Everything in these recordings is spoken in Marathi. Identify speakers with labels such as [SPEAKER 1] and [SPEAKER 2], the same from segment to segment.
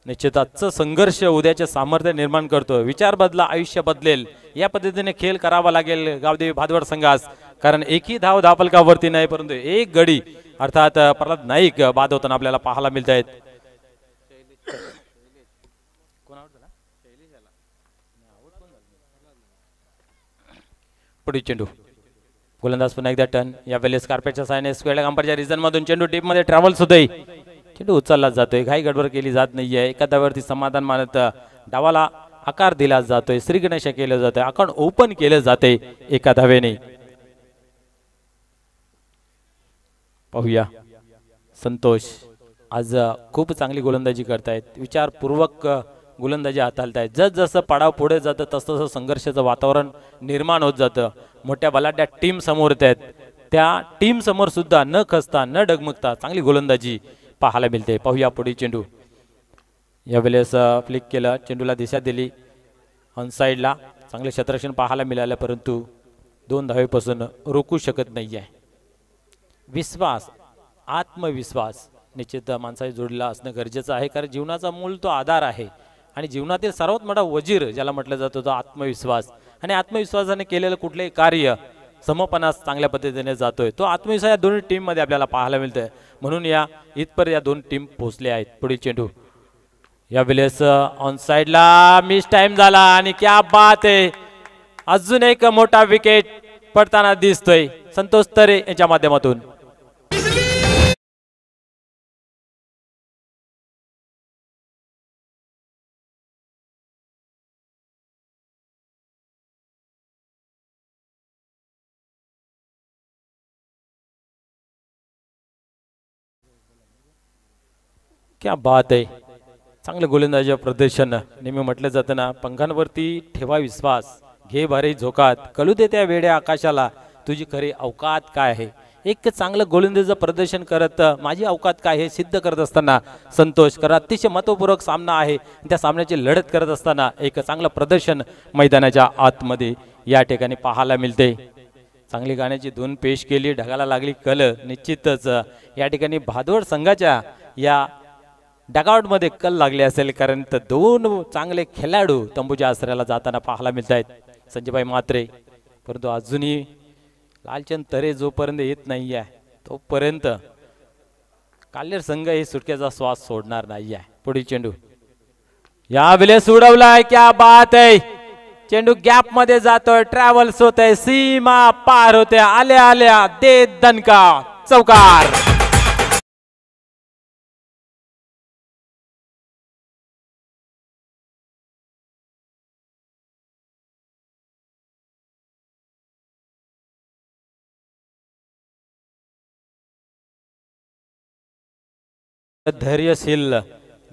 [SPEAKER 1] निश्चितच संघर्ष उद्याचे सामर्थ्य निर्माण करतो। विचार बदला आयुष्य बदलेल या पद्धतीने खेळ करावा लागेल गावदेवी भादवड संघास, कारण एकही धाव धापलकावरती नाही परंतु एक गडी अर्थात प्रल्हाद नाईक बाद होताना आपल्याला पाहायला मिळत आहेत। पुढील चेंडू गोलंदाज पुन्हा एकदा टर्न, या वेळेस कार्पेटच्या साहाय्याने स्क्वेअर अंपायरच्या रिझन मधून चेंडू टीप मध्ये ट्रॅव्हल्स होतोय, चेंडू उचलला जातोय, घाई गडबड केली जात नाहीये, एका धावेवरती समाधान मानत डावाला आकार दिला जातोय, श्रीगणेश केलं जातंय, अकाउंट ओपन केलं जाते एका धावेने। पाहूया संतोष आज खूप चांगली गोलंदाजी करतायत, विचारपूर्वक गोलंदाजी हाताळतायत, जसं पडाव पुढे जातं तसं संघर्षाचं वातावरण निर्माण होत जातं। मोठ्या बलाढ्या टीम समोर येत आहेत, त्या टीम समोर सुद्धा न खचता न डगमगता चांगली गोलंदाजी पाहायला मिळते। पाहूया पुढील चेंडू, या वेळेस फ्लिक केलं, चेंडूला दिशा दिली ऑन साइडला, चांगले क्षेत्ररक्षण पाहायला मिळालं परंतु 2 धावेपासून रोखू शकत नाहीये। विश्वास आत्मविश्वास निश्चित माणसाला जोडलेला असणं गरजेचं आहे, कारण जीवनाचा मूळ तो आधार आहे आणि जीवनातील सर्वात मोठा वजीर ज्याला म्हटलं जातं तो आत्मविश्वास, आणि आत्मविश्वासाने केलेलं कुठलेही कार्य समपणास चांगल्या पद्धतीने जातोय, तो आत्मविश्वास या दोन्ही टीम मध्ये आपल्याला पाहायला मिळतोय, म्हणून या इथपर या 2 टीम पोहोचल्या आहेत। पुढील चेंडू, या वेळेस ऑन साइडला मिस टाइम झाला आणि क्या बात आहे, अजून एक मोठा विकेट पडताना दिसतोय संतोष तरे यांच्या माध्यमातून। क्या बात आहे, चांगलं गोलंदाजी प्रदर्शन। नेहमी म्हटलं जातं ना, पंखांवरती ठेवा विश्वास, घे भारी झोकात, कळू दे त्या वेड्या आकाशाला तुझी खरी अवकात काय आहे। एक चांगलं गोलंदाजीचं प्रदर्शन करत माझी अवकात काय हे सिद्ध करत असताना संतोष करत अतिशय महत्वपूर्ण सामना आहे, त्या सामन्याची लढत करत असताना एक चांगलं प्रदर्शन मैदानाच्या आतमध्ये या ठिकाणी पाहायला मिळते। चांगली गाण्याची धून पेश केली, ढगाला लागली कल, निश्चितच या ठिकाणी भादवड संघाच्या या डगआउट मध्ये कल लागले असेल, कारण 2 चांगले खेळाडू तंबूच्या आसऱ्याला जाताना पाहायला मिळत आहेत, संजयभाई म्हात्रे, परंतु अजूनही लालचंद तरे जोपर्यंत येत नाही आहे तोपर्यंत काल्हेर संघ हे सुटकेचा श्वास सोडणार नाही आहे। पुढील चेंडू, या वेळेस उडवलाय, क्या बात आहे, चेंडू गॅप मध्ये जातोय, ट्रॅव्हल्स होतंय, सीमा पार होते, आल्या आल्या दे दणका, चौकार। धैर्यशील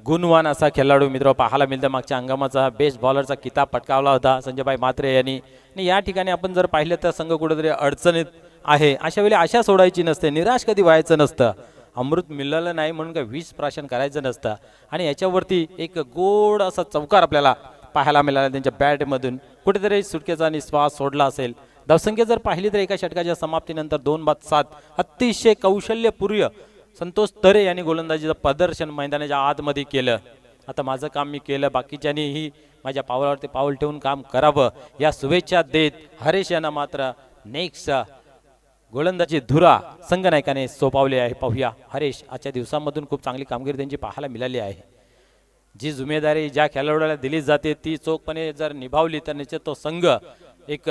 [SPEAKER 1] गुणवान असा खेळाडू मित्र पाहायला मिळतं, मागच्या हंगामाचा बेस्ट बॉलरचा किताब पटकावला होता संजयभाई म्हात्रे यांनी, आणि या ठिकाणी आपण जर पाहिलं तर संघ कुठेतरी अडचणीत आहे, अशा वेळी आशा सोडायची नसते, निराश कधी व्हायचं नसतं, अमृत मिळालं नाही म्हणून काय विष प्राशन करायचं नसतं, आणि याच्यावरती एक गोड असा चौकार आपल्याला पाहायला मिळाला त्यांच्या बॅटमधून, कुठेतरी सुटकेचा निश्वास सोडला असेल। धावसंख्या जर पाहिली तर एका षटकाच्या समाप्तीनंतर 2-7 अतिशय कौशल्यपूर्ण संतोष तरे यांनी गोलंदाजीचं प्रदर्शन मैदानाच्या आतमध्ये केलं। आता माझं काम मी केलं, बाकीच्यांनीही माझ्या पावलावरती पाऊल ठेवून काम करावं या शुभेच्छा देत हरेश यांना मात्र नेक्स्ट गोलंदाजी धुरा संघनायकाने सोपवले आहे। पाहूया हरेश, आजच्या दिवसांमधून खूप चांगली कामगिरी त्यांची पाहायला मिळाली आहे, जी जिम्मेदारी ज्या खेळाडूला दिली जाते ती चोखपणे जर निभावली तर निश्चित तो संघ एक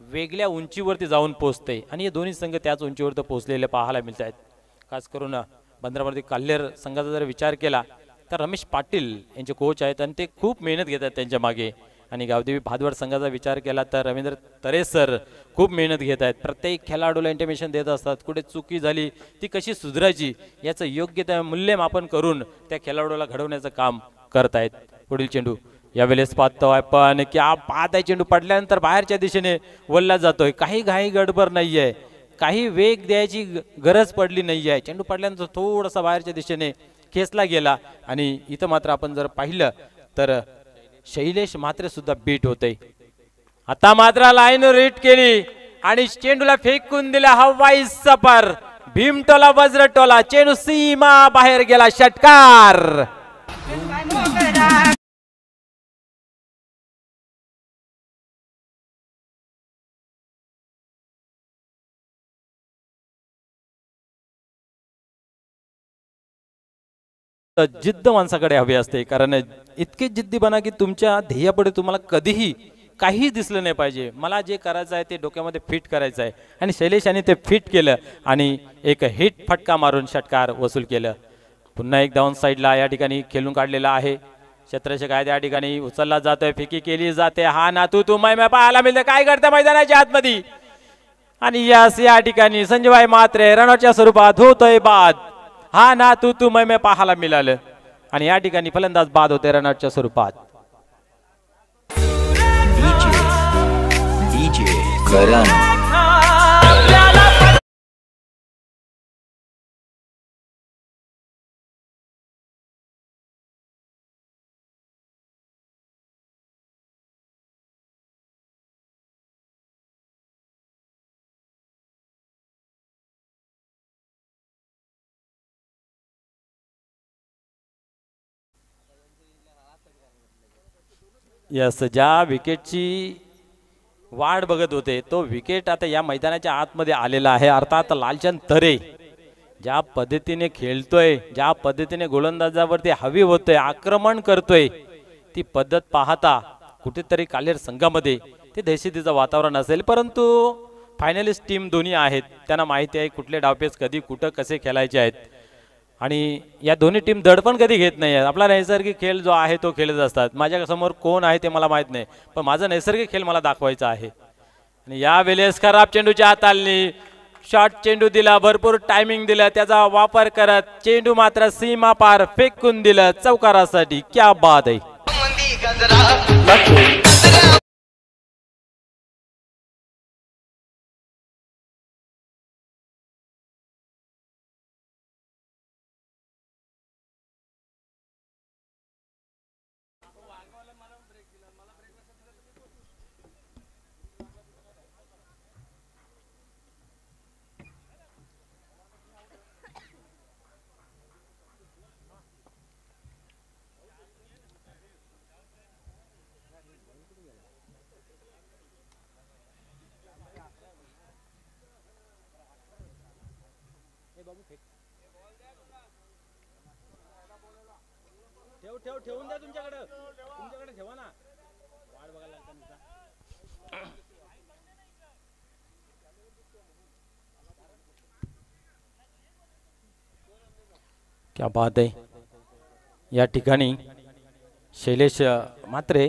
[SPEAKER 1] वेगळ्या उंचीवरती जाऊन पोहोचते, आणि हे दोन्ही संघ त्याच उंचीवर पोहोचलेले पाहायला मिळत आहेत। खास करून बंदरावरती काल्हेर संघाचा जर विचार केला तर रमेश पाटील यांचे कोच आहेत आणि ते खूप मेहनत घेतात त्यांच्या मागे, आणि गावदेवी भादवड संघाचा विचार केला तर रवींद्र तरे सर खूप मेहनत घेत आहेत, प्रत्येक खेळाडूला इंटिमेशन देत असतात, कुठे चुकी झाली ती कशी सुधारायची याचं योग्य त्या मूल्यमापन करून त्या खेळाडूला घडवण्याचं काम करत आहेत। पुढील चेंडू, यावेळेस पाहतोय पण क्या बात आहे, चेंडू पडल्यानंतर बाहेरच्या दिशेने वळला जातोय, काही घाई गडबड नाहीये, काही वेग द्यायची गरज पडली नाहीये, चेंडू पडल्यानंतर थोडासा बाहेरच्या दिशेने खेचला गेला, आणि इथं मात्र आपण जर पाहिलं तर शैलेश म्हात्रे सुद्धा बीट होते। आता मात्र लाईन रीट केली आणि चेंडूला फेकून दिला हवाई सफर, भीमटोला वज्रटोला, चेंडू सीमा बाहेर गेला, षटकार। जिद्द माणसाकडे हवी असते, कारण इतके जिद्दी बना की तुमच्या ध्येयापुढे तुम्हाला कधीही काहीही दिसलं नाही पाहिजे. मला जे करायचं आहे ते डोक्यामध्ये फिट करायचं आहे, आणि शैलेश यांनी ते फिट केलं आणि एक हिट फटका मारून षटकार वसूल केलं. पुन्हा एक डाऊन साईडला या ठिकाणी खेळून काढलेला आहे. क्षेत्ररक्षक आहे त्या ठिकाणी उचलला जातोय, फेकी केली जाते. हा नातू तू मै पाहायला मिळते, काय करते मैदानाच्या आतमध्ये. आणि या ठिकाणी संजयभाई मात्रे रनआउटच्या स्वरूपात होतोय बाद. हा नातू तू मै पाहायला मिळालं, आणि या ठिकाणी फलंदाज बाद होते रनआउटच्या स्वरूपात. यस, ज्या विकेटची वाट बघत होते तो विकेट आता या मैदानाच्या आतमध्ये आलेला आहे. अर्थात लालचंद तरे ज्या पद्धतीने खेळतोय, ज्या पद्धतीने गोलंदाजावरती हवी होतोय, आक्रमण करतोय, ती पद्धत पाहता कुठेतरी कालेर संघामध्ये ते दहशतीचं वातावरण असेल. परंतु फायनलिस्ट टीम दोन्ही आहेत, त्यांना माहिती आहे कुठले डावपेच कधी कुठं कसे खेळायचे आहेत, आणि या दोन्ही टीम दडपण कधी घेत नाही आहेत. आपला नैसर्गिक खेळ जो आहे तो खेळत असतात. माझ्यासमोर कोण आहे ते मला माहीत नाही, पण माझा नैसर्गिक खेळ मला दाखवायचा आहे. आणि यावेळेस खराब चेंडूच्या हाताळणी शॉर्ट चेंडू दिला, भरपूर टायमिंग दिला, त्याचा वापर करत चेंडू मात्र सीमा पार फेकून दिलं चौकारासाठी. क्या बात आहे. ठेवून द्या, तुमच्याकडे ठेवा ना, वाट बघायला लागतं. क्या बात आहे. या ठिकाणी शैलेश मात्रे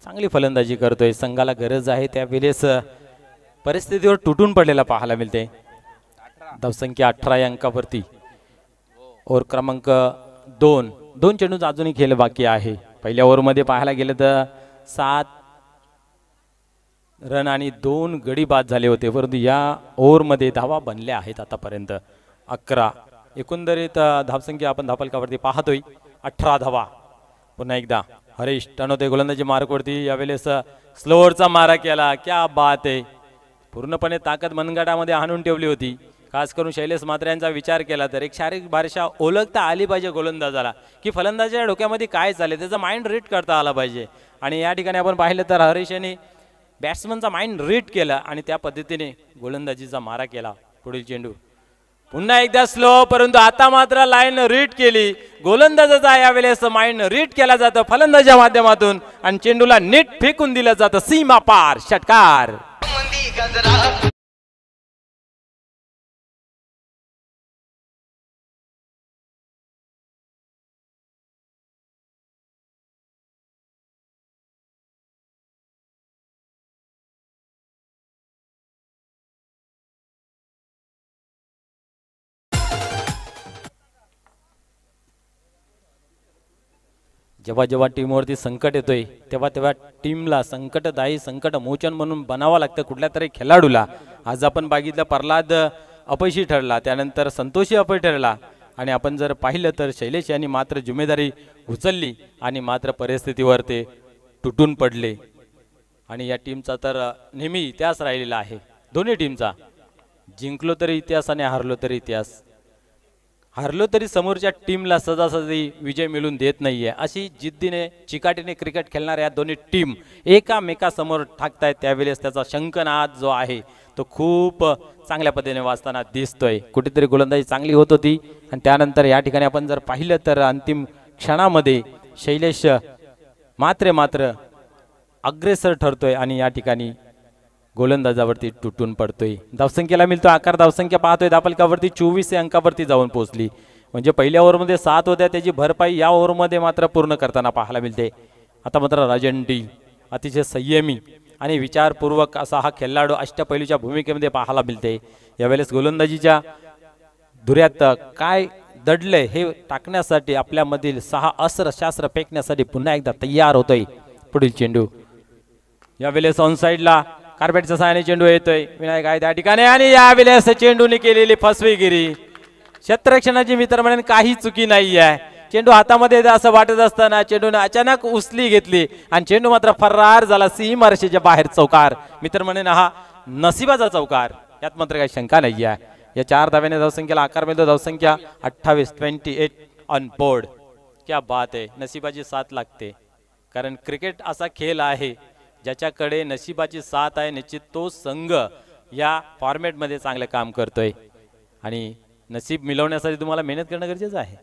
[SPEAKER 1] चांगली फलंदाजी करतोय. संघाला गरज आहे त्यावेळेस परिस्थितीवर तुटून पडलेला पाहायला मिळते. धावसंख्या 18 या अंकावरती. ओव्हर क्रमांक 2 चेंडू अजूनही खेळ बाकी आहे. पहिल्या ओव्हरमध्ये पाहायला गेलं तर 7 रन आणि 2 गडी बाद झाले होते, परंतु या ओव्हरमध्ये धावा बनल्या आहेत आतापर्यंत 11. एकंदरीत धावसंख्या आपण धावफलकावरती पाहतोय 18 धावा. पुन्हा एकदा हरीश टणवते गोलंदाजी मार्कवरती. यावेळेस स्लोअरचा मारा केला. क्या बात आहे. पूर्णपणे ताकद मनगटामध्ये आणून ठेवली होती. खास करून शैलेश मात्रे यांचा विचार केला तर एक शारीरिक भाषा ओळखता आली पाहिजे गोलंदाजाला, की फलंदाजाच्या डोक्यामध्ये काय चालले, त्याचा माइंड रीड करता आला पाहिजे. आणि या ठिकाणी आपण पाहिलं तर हरीश यांनी बॅट्समनचा माइंड रीड केला आणि त्या पद्धतीने गोलंदाजीचा मारा केला. पुढील चेंडू पुन्हा एकदा स्लो, परंतु आता मात्र लाईन रीड केली. गोलंदाजाचा यावेळेस माइंड रीड केला जातं फलंदाजाच्या माध्यमातून, आणि चेंडूला नीट फेकून दिलं जातं सीमा पार षटकार. जेव्हा जेव्हा टीमवरती संकट येतोय तेव्हा टीमला संकटदायी संकट मोचन म्हणून बनावं लागतं कुठल्या तरी खेळाडूला. आज आपण बघितलं प्रल्हाद अपयशी ठरला, त्यानंतर संतोषी अपयशी ठरला, आणि आपण जर पाहिलं तर शैलेश यांनी मात्र जिम्मेदारी उचलली आणि मात्र परिस्थितीवर ते तुटून पडले. आणि या टीमचा तर नेहमी इतिहास राहिलेला आहे. दोन्ही टीमचा जिंकलो तरी इतिहास आणि हारलो तरी इतिहास. हरलो तरी समोरच्या टीमला सहजासहजी विजय मिळून देत नाहीये, अशी जिद्दीने चिकाटीने क्रिकेट खेळणाऱ्या या दोन्ही टीम एकामेकासमोर ठाकतायत. त्यावेळेस त्याचा शंखनाद जो आहे तो खूप चांगल्या पद्धतीने वाजताना दिसतोय. कुठेतरी गोलंदाजी चांगली होत होती आणि त्यानंतर या ठिकाणी आपण जर पाहिलं तर अंतिम क्षणामध्ये शैलेश मात्र अग्रेसर ठरतोय आणि या ठिकाणी गोलंदाजावरती तुटून पडतोय. धावसंख्येला मिळतो आकार. धावसंख्या पाहतोय धापलकावरती 24 अंकावरती जाऊन पोहोचली. म्हणजे पहिल्या ओव्हरमध्ये 7 होत्या, त्याची भरपाई या ओव्हरमध्ये मात्र पूर्ण करताना पाहायला मिळते. आता मात्र राजन डी अतिशय संयमी आणि विचारपूर्वक असा हा खेळाडू अष्टपैलूच्या भूमिकेमध्ये पाहायला मिळते. यावेळेस गोलंदाजीच्या धुऱ्यात काय दडले हे टाकण्यासाठी आपल्यामधील 6 अस्त्रशास्त्र फेकण्यासाठी पुन्हा एकदा तयार होतोय. पुढील चेंडू यावेळेस ऑन साइडला कार्पेटच्या सहाय्याने चेंडू येतोय. विनायक आहे त्या ठिकाणी आणि यावेळेस चेंडूने केलेली फसवेगिरी. क्षेत्ररक्षणाची मित्र म्हणून काही चुकी नाही आहे. चेंडू हातामध्ये असं वाटत असताना चेंडूने अचानक उचली घेतली आणि चेंडू मात्र फरार झाला सीमारेषेच्या बाहेर. चौकार मित्र म्हणून हा नशिबाचा चौकार, यात मात्र काही शंका नाही आहे. या 4 धाव्याने धावसंख्येला आकार मिळतो. धावसंख्या 28 ऑन बोर्ड. क्या बात आहे. नशिबाची साथ लागते, कारण क्रिकेट असा खेळ आहे ज्याच्याकडे नशिबाची साथ आहे. निश्चित तो संघ या फॉर्मॅटमध्ये चांगलं काम करतोय आणि नशीब मिळवण्यासाठी तुम्हाला मेहनत करणं गरजेचं आहे.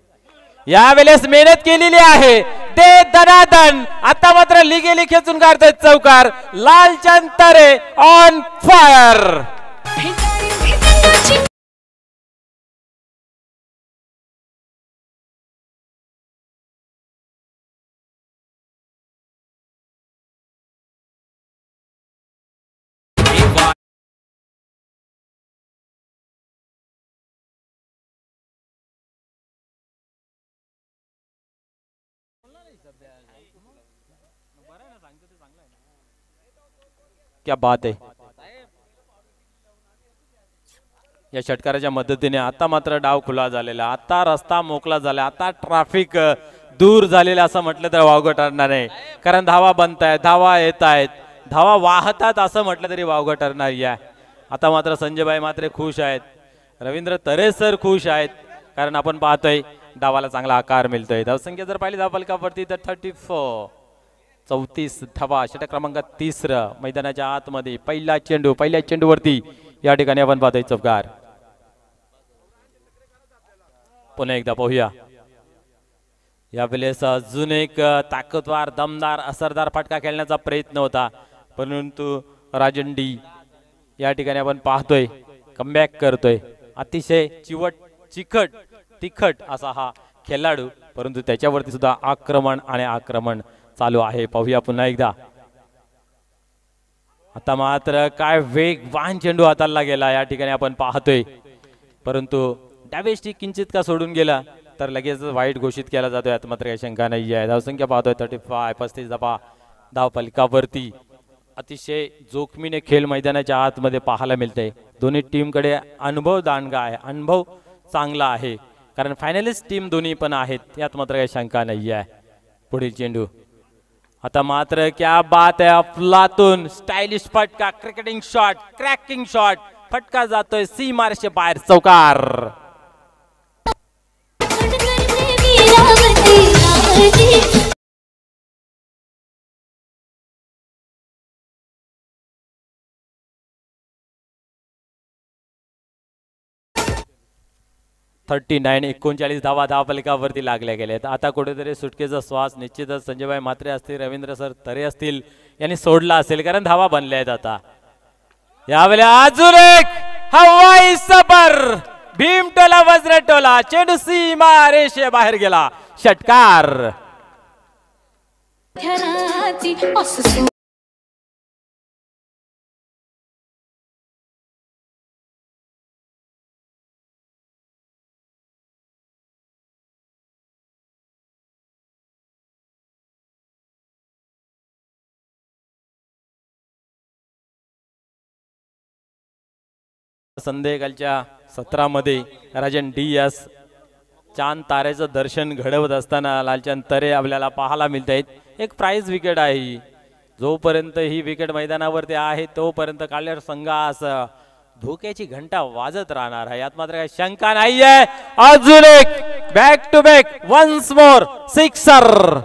[SPEAKER 1] यावेळेस मेहनत केलेली आहे. दे दनादन. आता मात्र लिगेली खेचून काढतोय चौकार. लालचंद तरे ऑन फायर. क्या बात आहे. या षटकाराच्या मदतीने आता मात्र डाव खुला झालेला, आता रस्ता मोकळा झाला, आता ट्रॅफिक दूर झालेला असं म्हटलं तर वावगं ठरणार नाही. कारण धावा बनतायत, धावा येत आहेत, धावा वाहतात असं म्हटलं तरी वावगं ठरणार आहे. आता मात्र संजयभाई मात्र खुश आहेत, रवींद्र तरे सर खुश आहेत, कारण आपण पाहतोय डावाला चांगला आकार मिळतोय. धावसंख्या जर पाहिली धावफलकावरती तर 34 धावा. षटक क्रमांक 3 मैदानाच्या आतमध्ये. पहिल्या चेंडूवरती या ठिकाणी आपण पाहतोय चौकार. पुन्हा एकदा पाहूया. यावेळेस अजून एक ताकदवार, दमदार, असरदार फटका खेळण्याचा प्रयत्न होता, परंतु राजन डी या ठिकाणी आपण पाहतोय कमबॅक करतोय. अतिशय तिखट असा हा खेळाडू, परंतु त्याच्यावरती सुद्धा आक्रमण चालू आहे. पाहूया पुन्हा एकदा. आता मात्र काय वेगवान चेंडू हाताला गेला या ठिकाणी आपण पाहतोय, परंतु डावेष्टी किंचित का सोडून गेला तर लगेच वाईट घोषित केला जातोय. यात मात्र काही शंका नाही आहे. धावसंख्या पाहतोय 35 धावा धावफलकावरती. अतिशय जोखमीने खेळ मैदानाच्या आतमध्ये पाहायला मिळते. दोन्ही टीमकडे अनुभव दांडगा आहे, अनुभव चांगला आहे, कारण फायनलिस्ट टीम दोन्ही पण आहेत, यात मात्र काही शंका नाही आहे. पुढील चेंडू आता मात्र क्या बात आहे. अफलातून स्टायलिश फटका, क्रिकेटिंग शॉट, क्रॅकिंग शॉट, फटका जातोय सीमारेषे बाहेर. चौकार. (39) 39 धावा धावफलकावरती लागल्या गेल्यात. आता कुठेतरी सुटकेचा श्वास निश्चितच संजयभाई म्हात्रे असतील, रवींद्र सर तरे असतील यांनी सोडला असेल, कारण धावा बनल्या आहेत. आता यावेळेला अजून एक हवाई सफर. भीमटोला वज्रटोला, चेंडू सीमा रेषे बाहेर गेला. षटकार. संध्याकाळच्या सत्रामध्ये राजन डी एस चांद ताऱ्याचं दर्शन घडवत असताना लालचंद तरे आपल्याला पाहायला मिळत आहेत. एक प्राइज विकेट आहे. जोपर्यंत ही विकेट मैदानावरती आहे तोपर्यंत काळ्यार संघास धोक्याची घंटा वाजत राहणार आहे, यात मात्र काही शंका नाहीये. अजून एक back to back once more sixer.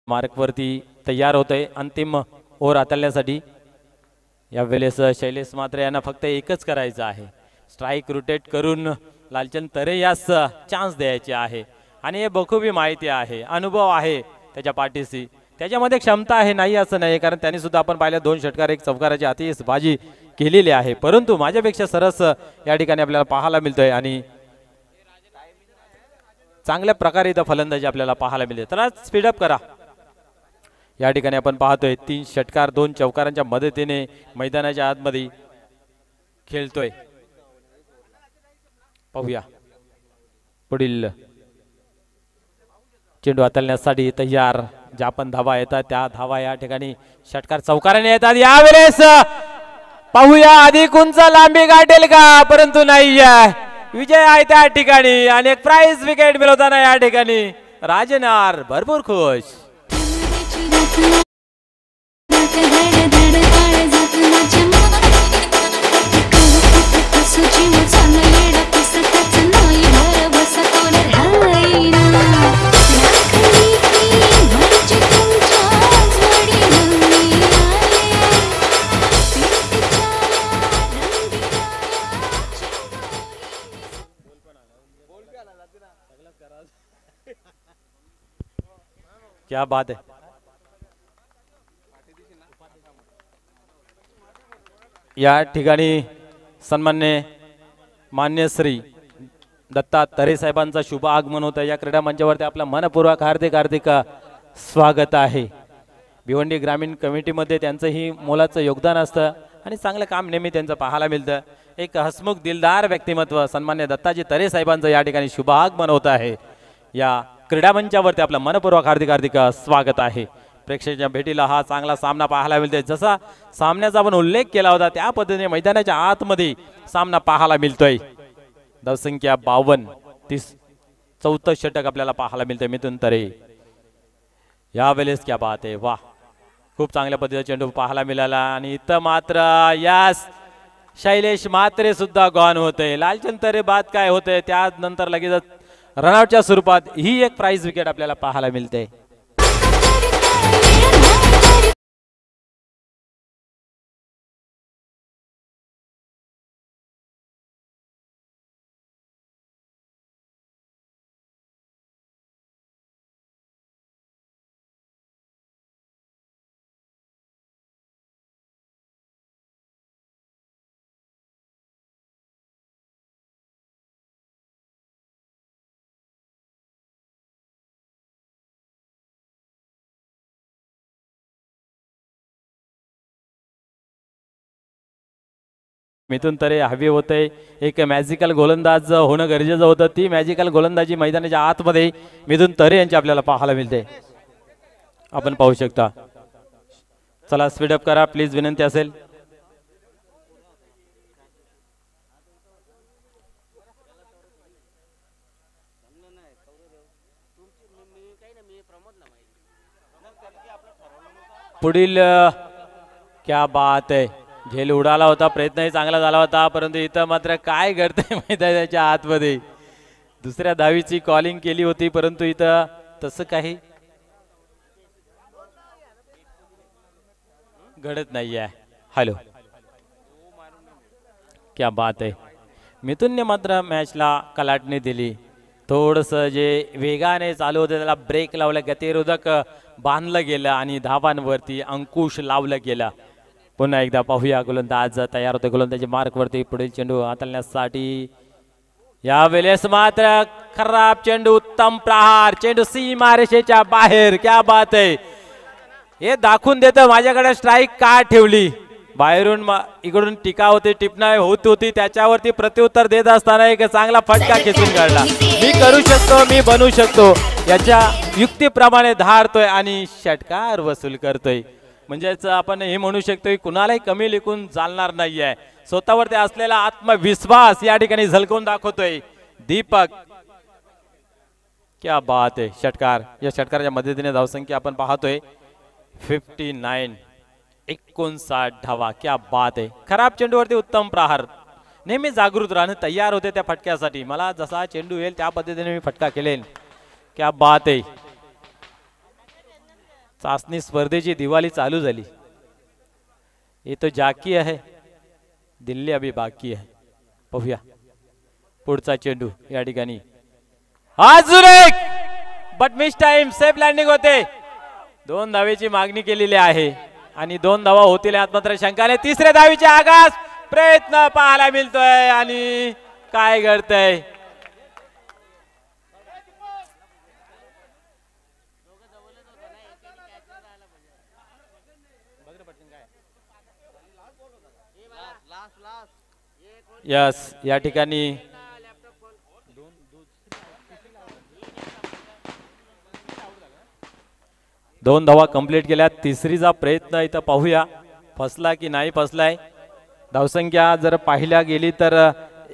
[SPEAKER 1] मार्कवरती तयार होतोय अंतिम ओव्हर हाताळण्यासाठी. यावेळेस शैलेश मात्र यांना फक्त एकच करायचं आहे, स्ट्राईक रोटेट करून लालचंद तरे यास चान्स द्यायचे आहे. आणि हे बखूबी माहिती आहे, अनुभव आहे त्याच्या पाठीशी, त्याच्यामध्ये क्षमता आहे, नाही असं नाही, कारण त्यांनी सुद्धा आपण पाहिलं 2 षटकार 1 चौकाराची अतिश बाजी केलेली आहे. परंतु माझ्यापेक्षा सरस या ठिकाणी आपल्याला पाहायला मिळतोय आणि चांगल्या प्रकारे इथं फलंदाजी आपल्याला पाहायला मिळते. तर स्पीडअप करा. या ठिकाणी आपण पाहतोय 3 षटकार 2 चौकारांच्या मदतीने मैदानाच्या आतमध्ये खेळतोय. पाहूया पुढील चेंडू हाताळण्यासाठी तयार, ज्या पण धावा येतात त्या धावा या ठिकाणी षटकार चौकाराने येतात. यावेळेस पाहूया अधिक उंच लांबी गाठेल का, परंतु नाही आहे. विजय आहे त्या ठिकाणी आणि एक प्राइज विकेट मिळवताना या ठिकाणी राजनार भरपूर खुश. क्या बात है. या ठिकाणी सन्मान्य मान्य श्री दत्ता तरे साहेबांचा शुभ आगमन होतं. या क्रीडा मंचावरती आपलं मनपूर्वक हार्दिक स्वागत आहे. भिवंडी ग्रामीण कमिटीमध्ये त्यांचंही मोलाचं योगदान असतं आणि चांगलं काम नेहमी त्यांचं पाहायला मिळतं. एक हसमुख दिलदार व्यक्तिमत्व सन्मान्य दत्ताजी तरे साहेबांचं या ठिकाणी शुभ आगमन होत आहे. या क्रीडा मंचावरती आपलं मनपूर्वक हार्दिक स्वागत आहे. प्रेक्षकांच्या भेटीला हा चांगला सामना पाहायला मिळतोय. जसा सामन्याचा आपण उल्लेख केला होता त्या पद्धतीने मैदानाच्या आतमध्ये सामना पाहायला मिळतोय. धावसंख्या 52, 34 षटक आपल्याला पाहायला मिळतंय मिथुन तरे. यावेळेस क्या बात आहे, वा, खूप चांगल्या पद्धतीने चेंडू पाहायला मिळाला आणि इथं मात्र यास शैलेश मात्रे सुद्धा गॉन होते. लालचंद तरे बाद काय होते त्यानंतर लगेच रनआउटच्या स्वरूपात ही एक प्राइज विकेट आपल्याला पाहायला मिळते. मिथून तरे हवी होते, एक मॅजिकल गोलंदाज होणं गरजेचं होतं. ती मॅजिकल गोलंदाजी मैदानाच्या आतमध्ये मिथून तरे यांची आपल्याला पाहायला मिळते. आपण पाहू शकता. चला स्पीडअप करा प्लीज, विनंती असेल. पुढील क्या बात आहे, झेल उडाला होता, प्रयत्नही चांगला झाला होता, परंतु इथं मात्र काय घडतंय मैदानाच्या आतमध्ये. दुसऱ्या धावीची कॉलिंग केली होती, परंतु इथं तसं काही घडत नाहीये. हॅलो, क्या बात आहे. मिथुनने मात्र मॅचला कलाटणी दिली. थोडंसं जे वेगाने चालू होतं त्याला ब्रेक लावला, गतिरोधक बांधलं गेलं आणि धावांवरती अंकुश लावलं गेलं. पुन्हा एकदा पाहूया, गोलंदाज तयार होते गोलंदाजी मार्कवरती. पुढील चेंडू हाताळण्यासाठी यावेळेस मात्र खराब चेंडू, उत्तम प्रहार, चेंडू सीमारेषेच्या बाहेर. क्या बात आहे. हे दाखवून देतं माझ्याकडे स्ट्राईक का ठेवली. बाहेरून इकडून टीका होती, टिपणाई होत होती, त्याच्यावरती प्रत्युत्तर देत असताना एक चांगला फटका खेचून काढला. मी करू शकतो, मी बनवू शकतो याच्या युक्तीप्रमाणे धारतोय आणि षटकार वसूल करतोय. म्हणजेच आपण हे म्हणू शकतो की कुणालाही कमी लेखून चालणार नाहीये. स्वतःवरती असलेला आत्मविश्वास या ठिकाणी झलकवून दाखवतोय दीपक. क्या बात आहे. षटकार, या षटकाराच्या मदतीने धावसंख्या आपण पाहतोय 59, 59 धावा. क्या बात आहे. खराब चेंडूवरती उत्तम प्रहार. नेहमी जागृत राहणं, तयार होते त्या फटक्यासाठी. मला जसा चेंडू येईल त्या पद्धतीने मी फटका केलेन. क्या बात आहे. चाचणी स्पर्धेची दिवाळी चालू झाली. ये तो जाकी आहे, दिल्ली अभी बाकी आहे. पाहूया पुढचा चेंडू या ठिकाणी. अजून एक, but miss time, safe landing होते. 2 धावेची मागणी केलेली आहे आणि 2 धावा होतील यात मात्र शंकाने. तिसऱ्या धावीचे आगास प्रयत्न पाहायला मिळतोय आणि काय घडतंय. यस, या ठिकाणी दोन धावा कंप्लीट केल्या. तिसरीचा प्रयत्न इथं पाहूया फसला की नाही फसलाय. धावसंख्या जर पाहिल्या गेली तर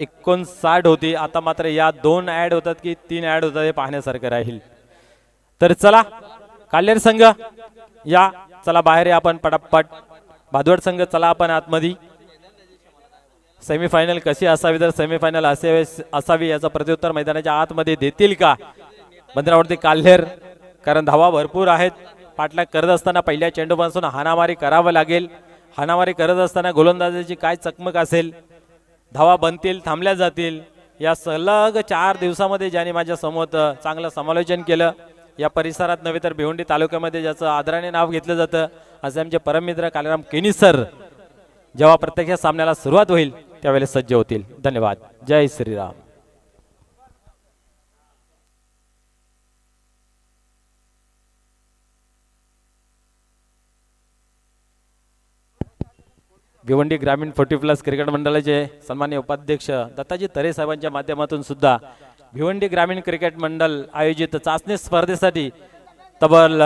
[SPEAKER 1] 59 होती. आता मात्र या 2 ऍड होतात की 3 ऍड होतात हे पाहण्यासारखं राहील. तर चला काल्हेर संघ या, चला बाहेर या आपण पटापट. भादवड संघ चला आपण आतमध्ये. सेमीफायनल कशी असावी, तर सेमीफायनल असावी याचं प्रत्युत्तर मैदानाच्या आतमध्ये देतील का बंदरावरती काल्हेर, कारण धावा भरपूर आहेत. पाठलाग करत असताना पहिल्या चेंडूपासून हाणामारी करावं लागेल. हाणामारी करत असताना गोलंदाजाची काय चकमक असेल, धावा बनतील, थांबल्या जातील. या सलग 4 दिवसामध्ये ज्याने माझ्या समोर चांगलं समालोचन केलं, या परिसरात नव्हे तर भिवंडी तालुक्यामध्ये ज्याचं आदराने नाव घेतलं जातं असे आमचे परममित्र कालेराम केनी सर, जेव्हा प्रत्यक्ष सामन्याला सुरुवात होईल त्यावेळेस सज्ज होतील. धन्यवाद. जय श्रीराम. भिवंडी ग्रामीण 40+ क्रिकेट मंडळाचे सन्माननीय उपाध्यक्ष दत्ताजी तरे साहेबांच्या माध्यमातून सुद्धा भिवंडी ग्रामीण क्रिकेट मंडळ आयोजित चाचणी स्पर्धेसाठी तब्बल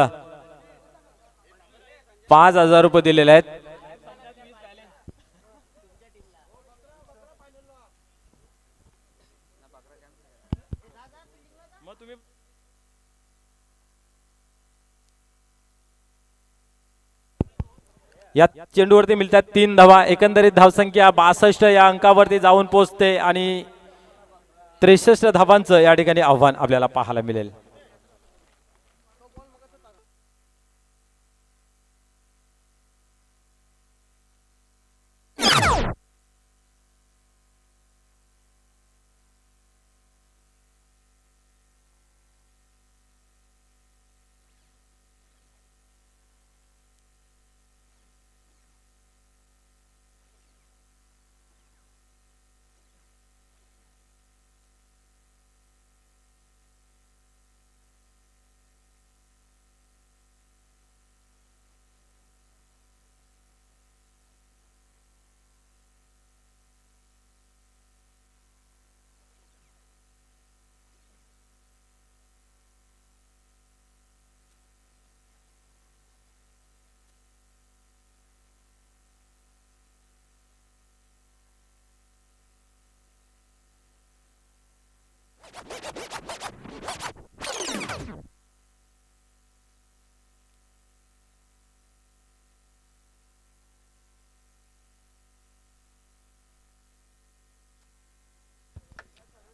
[SPEAKER 1] 5000 रुपये दिलेले आहेत. या चेंडूवरती मिळतात 3 धावा. एकंदरीत धावसंख्या 62 या अंकावरती जाऊन पोहोचते आणि 63 धावांचं या ठिकाणी आव्हान आपल्याला पाहायला मिळेल.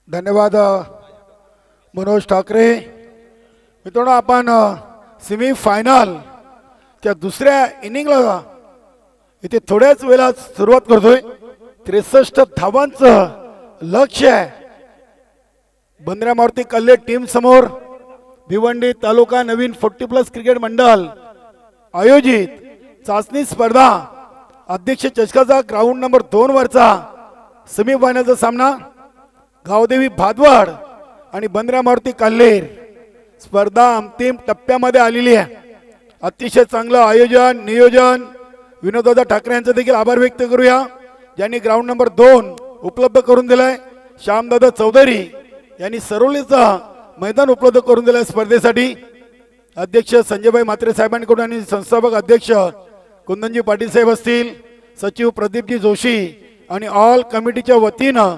[SPEAKER 2] धन्यवाद मनोज ठाकरे. मित्रांनो, आपण सेमी फायनल च्या दुसऱ्या इनिंगला इथे थोड्याच वेळात सुरुवात करतोय. 63 धावांचं लक्ष्य आहे. बंद्रा मारुती कल्ले टीम समोर भिवंडी तालुका नवीन 40+ क्रिकेट मंडळ आयोजित चाचणी स्पर्धा अध्यक्ष चषकाचा ग्राउंड नंबर 2 वरचा सेमी फायनलचा सामना गावदेवी भादवड आणि बंद्रा मारुती कल्लेर. स्पर्धा अंतिम टप्प्यामध्ये आलेली आहे. अतिशय चांगलं आयोजन नियोजन विनोददादा ठाकरे यांचा देखील आभार व्यक्त करूया, ज्यांनी ग्राउंड नंबर 2 उपलब्ध करून दिलाय. श्यामदादा चौधरी यांनी सरोलीचा मैदान उपलब्ध करून दिलाय स्पर्धेसाठी. अध्यक्ष संजयभाई म्हात्रे साहेबांकडून आणि संस्थापक अध्यक्ष कुंदनजी पाटील साहेब असतील, सचिव प्रदीपजी जोशी आणि ऑल कमिटीच्या वतीनं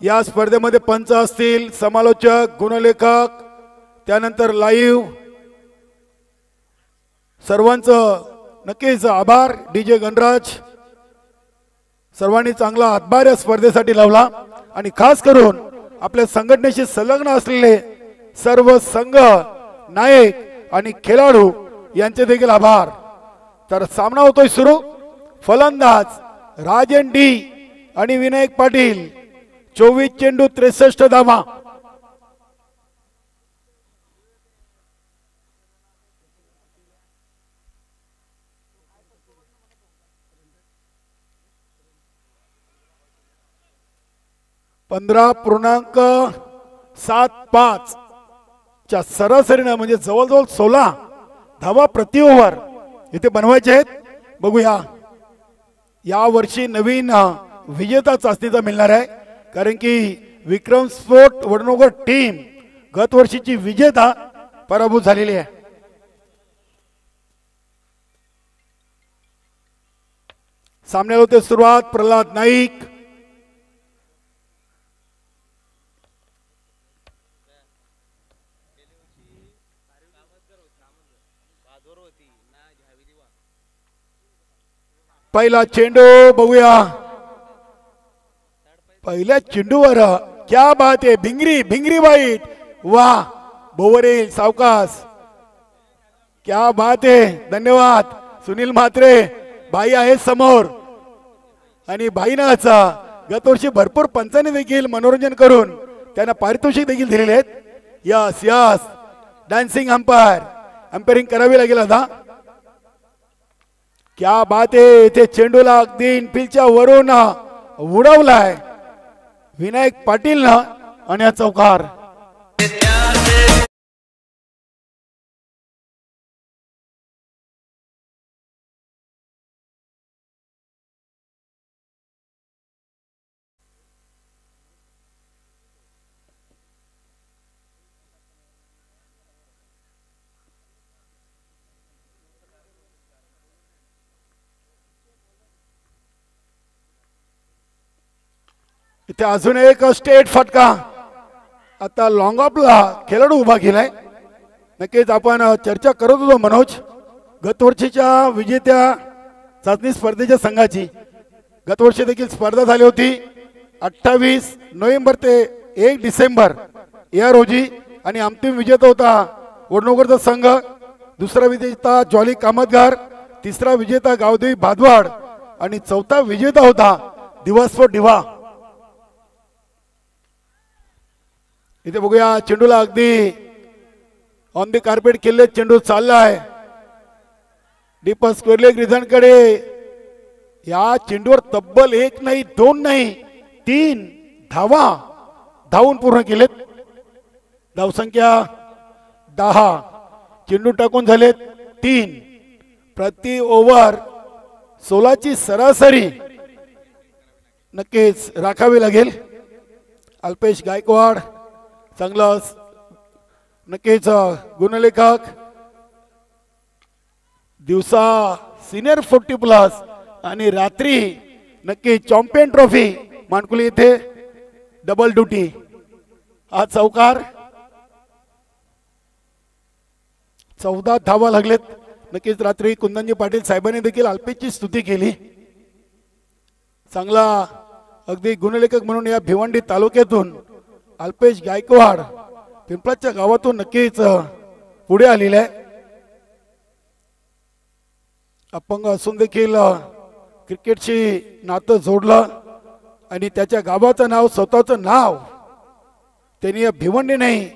[SPEAKER 2] या स्पर्धेमध्ये पंच असतील, समालोचक, गुणलेखक, त्यानंतर लाईव्ह, सर्वांचं नक्कीच आभार. डीजे गणराज, सर्वांनी चांगला हातभार या स्पर्धेसाठी लावला आणि खास करून आपल्या संघटनेशी संलग्न असलेले सर्व संघ नायक आणि खेळाडू यांचे देखील आभार. तर सामना होतोय सुरू. फलंदाज राजन डी आणि विनायक पाटील. 24 चेंडू 63 धावा. .75 च्या सरासरीनं म्हणजे जवळजवळ 16 धावा प्रति ओव्हर इथे बनवायचे आहेत. बघूया या वर्षी नवीन विजेता चाचणीचा मिळणार आहे, कारण की विक्रम स्पोर्ट वडनगर टीम गत वर्षीची विजेता पराभूत झालेली आहे. सामन्याला होते सुरुवात. प्रल्हाद नाईक, पहिला चेंडू बघूया. पहिल्या चेंडूवर क्या बात आहे. भिंगरी भिंगरी वाईट. वाह बोवरे सावकाश. क्या बात आहे. धन्यवाद सुनील म्हात्रे. भाई आहे समोर आणि भाईनाच गत वर्षी भरपूर पंचांनी देखील मनोरंजन करून त्यांना पारितोषिक देखील दिलेले आहेत. यस यस डान्सिंग अंपायरिंग करावी लागेल आता. क्या बात आहे. इथे चेंडूला अगदी इनफिल्डच्या वरून उडवलाय विनायक पाटील आणि चौकार. इथे अजून एक स्टेट फटका. आता लॉंग ऑफला खेळाडू उभा केलाय. नक्कीच आपण चर्चा करत होतो मनोज, गत वर्षीच्या विजेत्या चाचणी स्पर्धेच्या संघाची. गत वर्षी देखील स्पर्धा झाली होती 28 नोव्हेंबर ते 1 डिसेंबर या रोजी आणि अंतिम विजेता होता वडनगरचा संघ. दुसरा विजेता जॉली कामतगार, तिसरा विजेता गावदेवी भादवाड आणि चौथा विजेता होता दिवसभर दिवा. इथे बघूया चेंडूला अगदी ऑन द कार्पेट केले चेंडू चाललाय डीपस स्क्वेअर लेग रिझनकडे. या चेंडूवर तब्बल 1 नाही 2 नाही 3 धावा धावून पूर्ण केलेत. धावसंख्या 10. चेंडू टाकून झालेत 3. प्रति ओव्हर 16 ची सरासरी नक्कीच राखावी लागेल. अल्पेश गायकवाड चांगला नक्कीच गुणलेखक, दिवसा सिनियर 40+ आणि रात्री नक्की चॅम्पियन ट्रॉफी मानकुली येथे डबल ड्युटी. हा चौकार 14 धावा लागलेत. नक्कीच रात्री कुंदनजी पाटील साहेबांनी देखील अल्पेशची स्तुती केली. चांगला अगदी गुणलेखक म्हणून या भिवंडी तालुक्यातून अल्पेश गायकवाड पिंपळाच्या गावातून नक्कीच पुढे आलेले आहे. अपंग असून देखील क्रिकेटशी नातं जोडलं आणि त्याच्या गावाचं नाव स्वतःचं नाव त्यांनी या भिवंडी नाही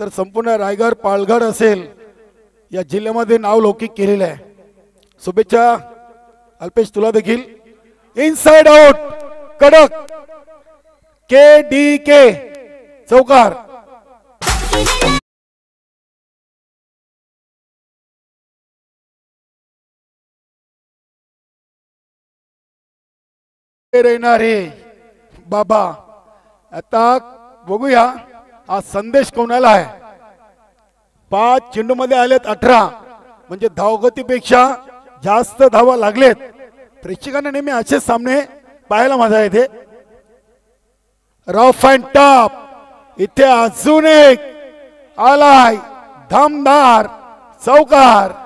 [SPEAKER 2] तर संपूर्ण रायगड पालघर असेल या जिल्ह्यामध्ये नाव लौकिक केलेलं आहे. शुभेच्छा अल्पेश तुला देखील. इनसाइड आउट कडक KDK चौकार. येणारे बाबा आता बघूया हा संदेश कोणाला आहे. 5 चेंडू मध्ये आलेत 18 म्हणजे धावगतीपेक्षा जास्त धावा लागलेत. प्रेक्षकांना नेहमी असे सामने पाहायला मजा येते. रफ अँड टफ इथे अजून एक आलाय दमदार चौकार.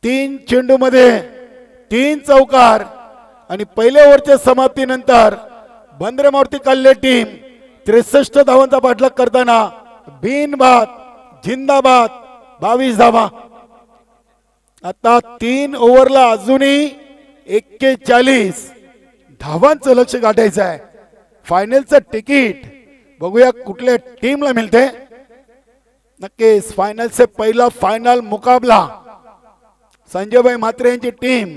[SPEAKER 2] तीन चेंडू मध्ये 3 चौकार आणि पहिल्या ओव्हरच्या समाप्तीनंतर बंदरेमारुती कल्ले टीम 63 धावांचा पाठलाग करताना बिनबाद जिंदाबाद 22 धावा. आता 3 ओव्हरला अजूनही 41 धावांचं लक्ष गाठायचं आहे. फायनलचं तिकीट बघूया कुठल्या टीमला मिळते. नक्कीच फायनलचे पहिला फायनल मुकाबला संजयभाई म्हात्रे यांची टीम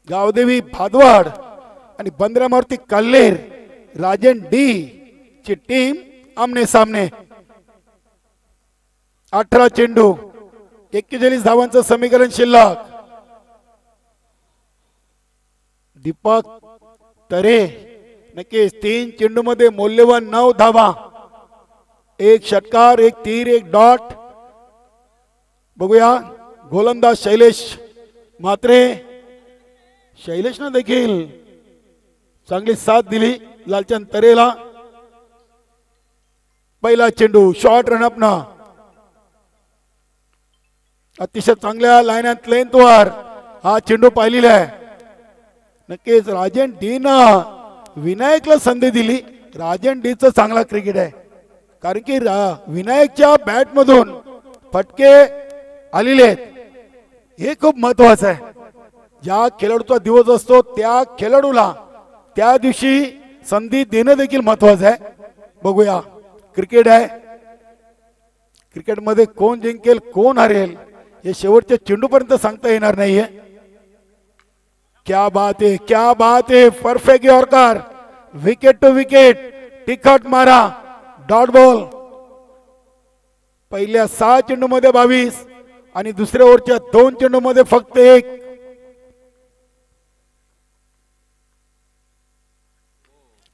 [SPEAKER 2] गावदेवी भादवाड आणि बंदरामारुती कल्लेर राजन डी ची टीम आमने सामने. 18 चेंडू 41 धावांचं समीकरण शिल्लक. दीपक तरे नक्कीच 3 चेंडू मध्ये मौल्यवान 9 धावा. 1 षटकार 1 तीर 1 डॉट. बघूया गोलंदाज शैलेश म्हात्रे. शैलेशनं देखील चांगली साथ दिली लालचंद तरेला. पहिला चेंडू शॉर्ट रनअप न अतिशय चांगल्या लाईन लेंथवर हा चेंडू पाहिलेला आहे. नक्कीच राजन डी न विनायकला संधी दिली. राजन डी च चांगला क्रिकेट आहे कारण की विनायकच्या बॅट मधून फटके आलेले आहेत. हे खूप महत्वाचं आहे. ज्या खेळाडूचा दिवस असतो त्या खेळाडूला त्या दिवशी संधी देणं देखील महत्वाचं आहे. बघूया क्रिकेट आहे. क्रिकेटमध्ये कोण जिंकेल कोण हरेल हे शेवटच्या चेंडूपर्यंत सांगता येणार नाहीये. क्या बात है क्या बात है. Perfect yorker wicket to wicket तिखट मारा डॉट बॉल. पहिल्या 6 चेंडू मध्ये 22 आणि दुसऱ्या ओव्हरच्या 2 चेंडू मध्ये फक्त 1.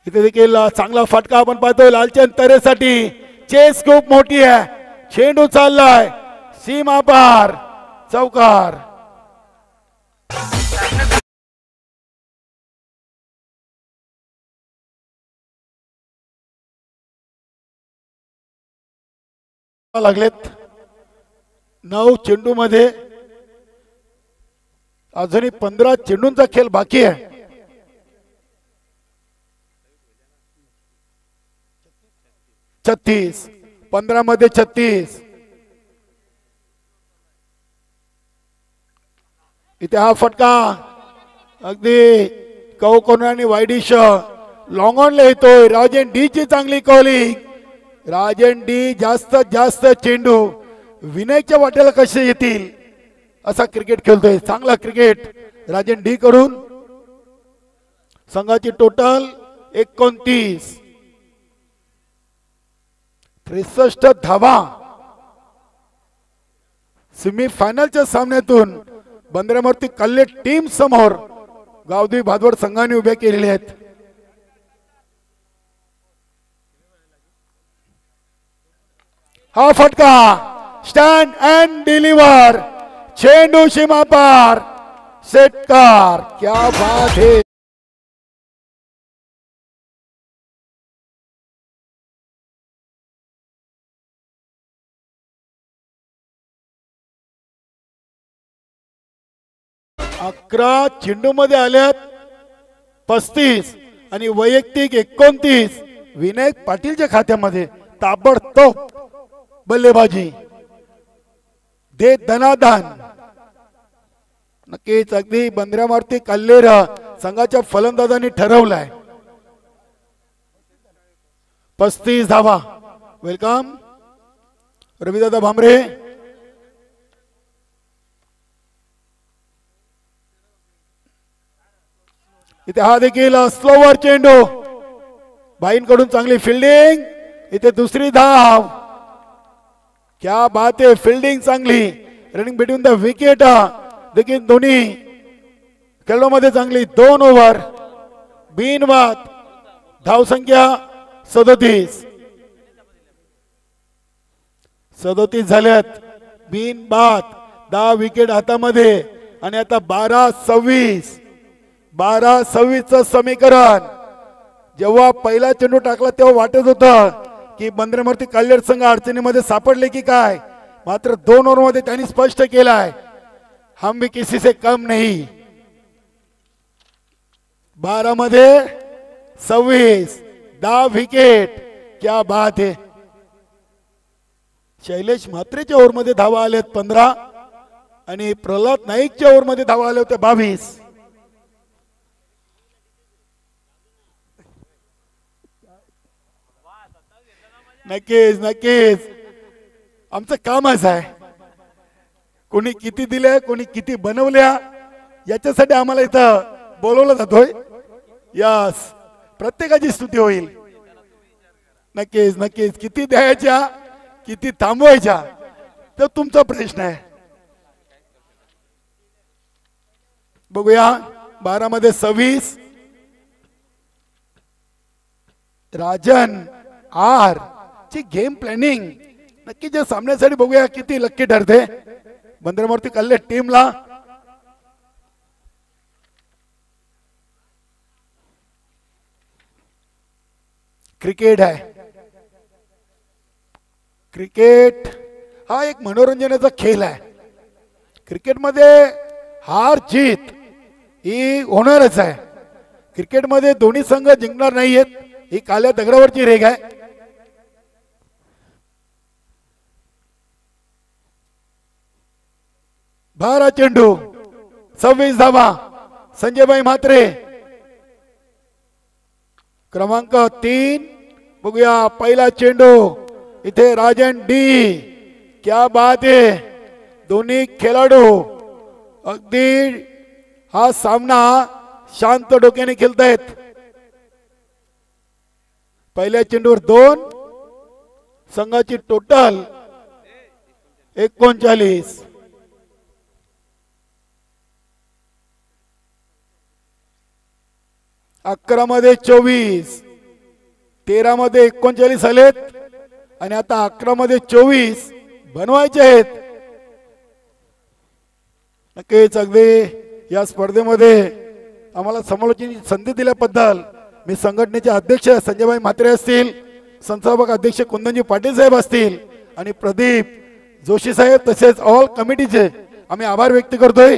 [SPEAKER 2] इथे देखील चांगला फटका आपण पाहतोय लालचंद तरेसाठी. चेस खूप मोठी आहे. चेंडू चाललाय सीमा पार चौकार. लागलेत 9 चेंडू मध्ये अजूनही 15 चेंडूंचा खेळ बाकी आहे. छत्तीस 15 मध्ये 36. इथे हा फटका अगदी कौकोनाने वाईडिश लॉंग ऑनला येतोय. राजन डी ची चांगली कॉलिंग. राजन डी जास्तीत जास्त चेंडू विनायकच्या वाट्याला कसे येतील असा क्रिकेट खेळतोय. चांगला क्रिकेट राजन डी कडून. संघाची टोटल 29. 63 धावा. सेमी फायनलच्या सामन्यातून बंदरामारुती कल्ले टीम समोर गावदेवी भादवड संघाने उभ्या केलेल्या आहेत. हा फटका स्टँड अँड डिलिव्हर चेंडू सीमा पार सेटकार क्या बात है. अकरा चेंडू मध्ये आल्यात 35 आणि वैयक्तिक 29. विनायक पाटीलच्या खात्यामध्ये ताबडतोब बल्लेबाजी दे धनादान. नक्कीच अगदी बंदऱ्यावरती कल्लेर संघाच्या फलंदाजांनी ठरवलाय. 35 धावा. वेलकम रविदादा भामरे. इथे हा देखील स्लोवर चेंडू बाईंकडून चांगली फिल्डिंग. इथे दुसरी धाव. क्या बात है. फिल्डिंग चांगली. रनिंग बिटवीन द विकेट देखील दोन्ही खेळाडूंमध्ये चांगली. 2 ओव्हर बिनबाद. धाव संख्या 37 झाल्यात बिनबाद. 10 विकेट हातामध्ये आणि आता 12-26. 12-26चं समीकरण. जेव्हा पहिला चेंडू टाकला तेव्हा वाटत होतं की बंदरेवरती कल्लेर संघ अडचणीमध्ये सापडले की काय. मात्र 2 ओव्हरमध्ये त्यांनी स्पष्ट केलाय हम भी किसी से कम नहीं. 12 मध्ये 26. 10 विकेट. क्या बात है. शैलेश म्हात्रेच्या ओव्हरमध्ये धावा आल्यात 15 आणि प्रल्हाद नाईकच्या ओव्हरमध्ये धावा आल्या होत्या 22. नक्कीच नक्कीच आमचं कामच आहे. कोणी किती दिले कोणी किती बनवल्या याच्यासाठी आम्हाला इथं बोलवलं जातोय. यस प्रत्येकाची स्तुती होईल. नक्कीच नक्कीच किती द्यायच्या किती थांबवायच्या तर तुमचा प्रश्न आहे. बघूया 12 मध्ये 26. राजन आर ची गेम प्लॅनिंग नक्की जे सामन्यासाठी बघूया किती लक्की ठरते बंदरवरती कल्ले टीमला. क्रिकेट आहे. क्रिकेट हा एक मनोरंजनाचा खेळ आहे. क्रिकेटमध्ये हार जीत ही होणारच आहे. क्रिकेटमध्ये दोन्ही संघ जिंकणार नाहीयेत ही काल्या दगडावरची रेघ आहे. भारा चेंडू 26 धावा. संजयभाई म्हात्रे क्रमांक 3. बघूया पहिला चेंडू. इथे राजन डी. क्या बात है. दोन्ही खेळाडू अगदी हा सामना शांत डोक्याने खेळतायत. पहिल्या चेंडूवर 2. संघाची टोटल 39. 11 मध्ये 24. 13 मध्ये 39 आलेत आणि आता 11 मध्ये 24 बनवायचे आहेत. नक्कीच अगदी या स्पर्धेमध्ये आम्हाला समालोचनाची संधी दिल्याबद्दल मी संघटनेचे अध्यक्ष संजयभाई म्हात्रे असतील, संस्थापक अध्यक्ष कुंदनजी पाटील साहेब असतील आणि प्रदीप जोशी साहेब तसेच ऑल कमिटीचे आम्ही आभार व्यक्त करतोय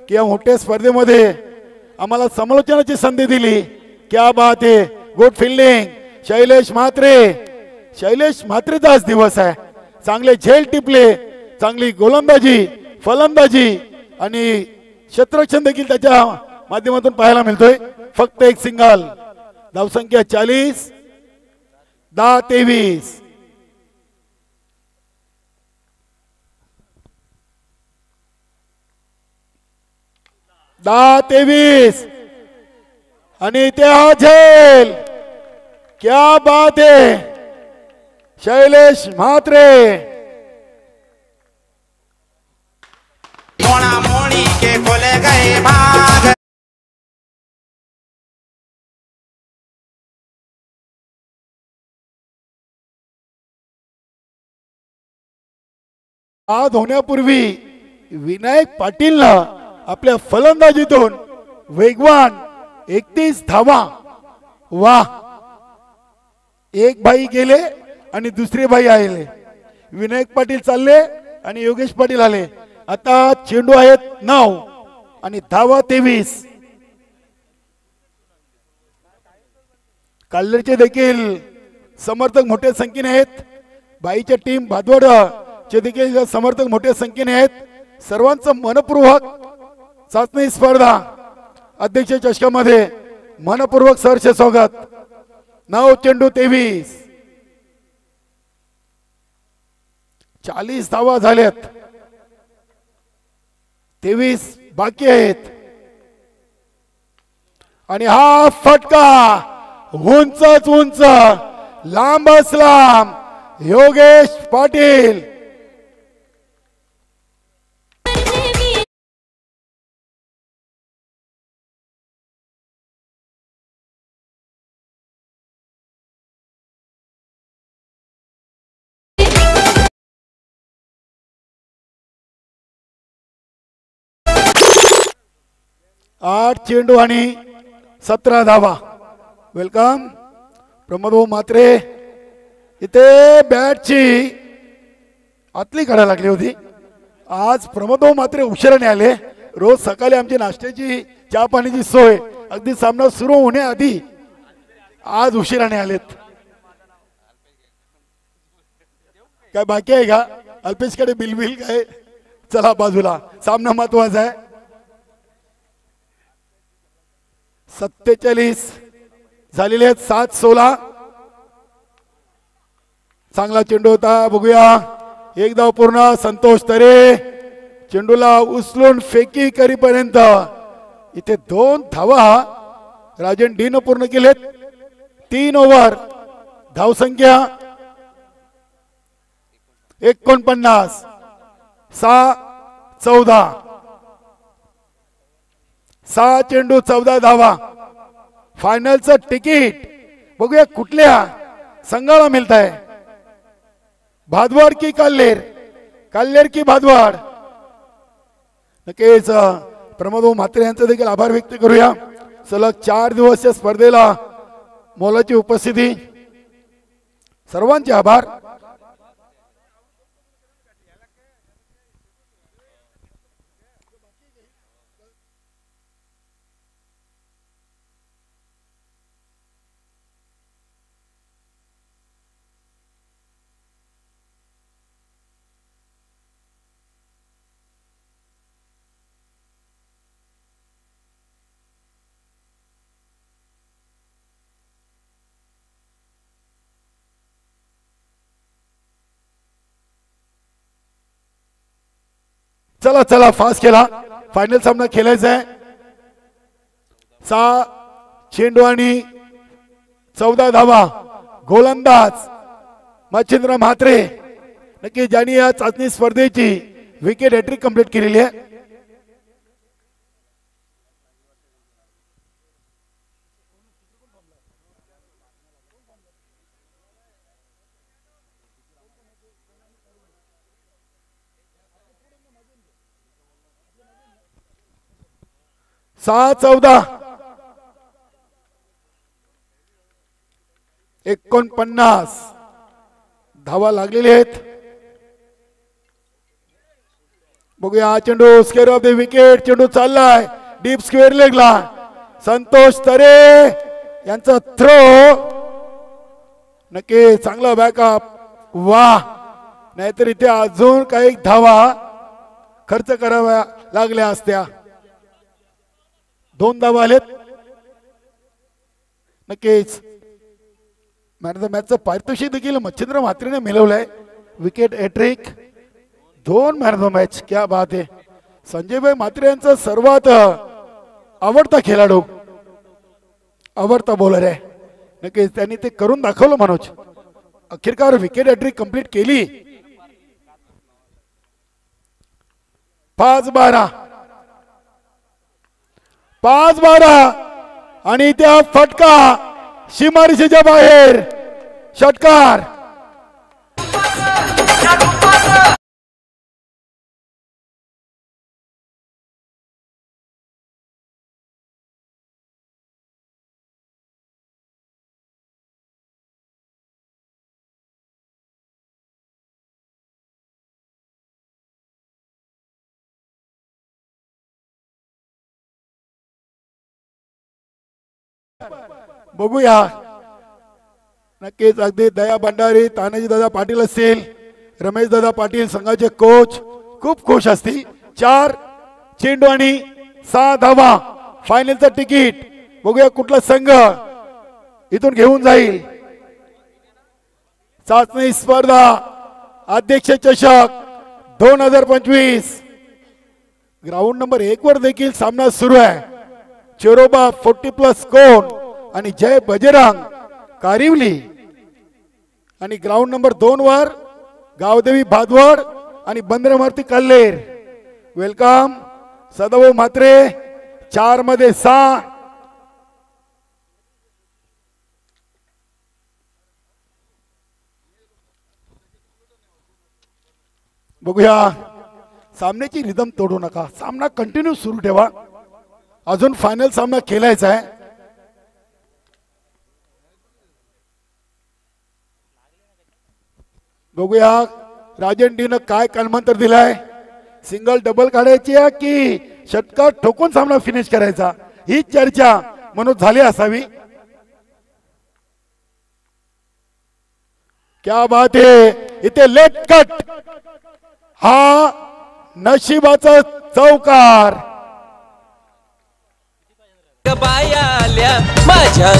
[SPEAKER 2] की या मोठ्या स्पर्धेमध्ये आम्हाला समालोचनाची संधी दिली. क्या बात है. Good fielding Shailesh Mhatre. शैलेश म्हात्रेचा आज दिवस आहे. चांगले झेल टिपले, चांगली गोलंदाजी फलंदाजी आणि क्षेत्ररक्षण देखील त्याच्या माध्यमातून पाहायला मिळतोय. फक्त एक सिंगल. धावसंख्या 40. 10-23. आणि ते हा झेल. क्या बात है. शैलेश म्हात्रे.
[SPEAKER 3] मोड़ा मोड़ी के खोले गए भाग.
[SPEAKER 2] बाद होण्यापूर्वी विनायक पाटीलनं आपल्या फलंदाजीतून वेगवान 31 धावा. वा, एक भाई गेले आणि दुसरे भाई आले. विनायक पाटील चालले आणि योगेश पाटील आले. आता चेंडू आहेत 9 आणि धावा 23. काल्लरचे देखील समर्थक मोठ्या संख्येने आहेत. बाईच्या टीम भादवड चे देखील समर्थक मोठ्या संख्येने आहेत. सर्वांचं मनपूर्वक चाचणी स्पर्धा अध्यक्ष चषकामध्ये मनपूर्वक सहर्ष स्वागत. 9 चेंडू 23. 40 धावा झाल्यात. 23 बाकी आहेत. आणि हा फटका उंचच उंच, लांबच लांब. योगेश पाटील आठ चेंडू आणि 17 धावा. वेलकम प्रमोद म्हात्रे. इथे बॅटची आतली काढायला लागली होती. आज प्रमोद म्हात्रे उशिराने आले. रोज सकाळी आमची नाश्त्याची चहा पाण्याची सोय अगदी सामना सुरू होण्याआधी आज उशिराने आलेत. काय बाकी आहे का? अल्पेशकडे बिल काय? चला बाजूला, सामना महत्वाचा आहे. 47 झालेले आहेत. 7-16. चांगला चेंडू होता. बघूया, एक धाव पूर्ण. संतोष तरे चेंडूला उचलून फेकी करीपर्यंत इथे 2 धावा राजन डी न पूर्ण केलेत. 3 ओव्हर. धावसंख्या 49. 6-14. 6 चेंडू 14 धावा. फायनलचं तिकीट बघूया कुठल्या संघाला मिळत आहे. भादवाड की काल्लेर? काल्लेर की भादवाड? नक्कीच प्रमोद म्हात्रे यांचा देखील आभार व्यक्त करूया. सलग 4 दिवस या स्पर्धेला मोलाची उपस्थिती. सर्वांचे आभार. चला चला फास्ट केला. फायनल सामना खेळायचा आहे. 6 चेंडू आणि 14 धावा. गोलंदाज मच्छिंद्र म्हात्रे, नक्की ज्यांनी या चाचणी स्पर्धेची विकेट हॅट्रिक कंप्लीट केलेली आहे. सहा 14 49 धावा लागलेले आहेत. बघूया हा चेंडू स्क्वेअर ऑफ द विकेट. चेंडू चाललाय डीप स्क्वेअर लेगला. संतोष तरे यांचा थ्रो. नक्की चांगला बॅकअप. वाह, नाहीतर इथे अजून काही धावा खर्च कराव्या लागल्या असत्या. 2 धावा आलेत. नक्कीच मॅन ऑफ द मॅचचं पारितोषिक देखील मच्छिंद्र म्हात्रेने मिळवलंय. Wicket hattrick, 2 man of the match. क्या बात आहे. संजयभाई म्हात्रे यांचा सर्वात आवडता खेळाडू, आवडता बॉलर आहे. नक्कीच त्यांनी ते करून दाखवलं. मनोज अखेरकार विकेट हॅट्रिक कंप्लीट केली. 5-12 आणि त्या फटका सीमारेषेच्या बाहेर. षटकार. बघूया नक्कीच अगदी दया भंडारी तानाजी दादा पाटील असतील रमेश दादा पाटील संघाचे कोच खूप खुश असतील 4 चेंडू आणि 6 धावा फायनलचं तिकीट बघूया कुठला संघ इथून घेऊन जाईल चाचणी स्पर्धा अध्यक्ष चषक 2025 ग्राउंड नंबर 1 वर देखील सामना सुरू आहे चेरोबा 40+ कोण आणि जय बजरंग कारिवली आणि ग्राउंड नंबर 2 वर गावदेवी भादवड आणि बंदरमारुती कल्लेर वेलकम सदाभाऊ म्हात्रे 4 मध्ये 6 बघूया सामन्याची रिदम तोडू नका सामना कंटिन्यू सुरू ठेवा अजून फायनल सामना खेळायचा आहे बघूया राजन डीनं काय कलमंतर दिलाय सिंगल डबल काढायची आहे की षटकार ठोकून सामना फिनिश करायचा ही चर्चा म्हणून झाली असावी क्या बात आहे इथे लेट कट हा नशिबाचा चौकार
[SPEAKER 4] बायाल्या माझ्या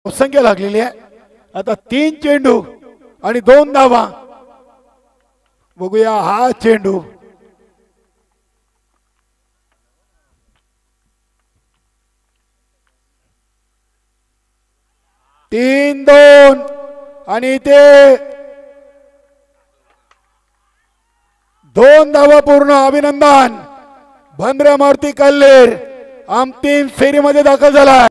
[SPEAKER 2] संख्या लागलेली आहे आता 3 चेंडू आणि 2 धावा बघूया हा चेंडू तीन 2 आणि ते 2 धावा पूर्ण अभिनंदन बंदरमारुती कल्लेर अंतिम फेरीमध्ये दाखल झाला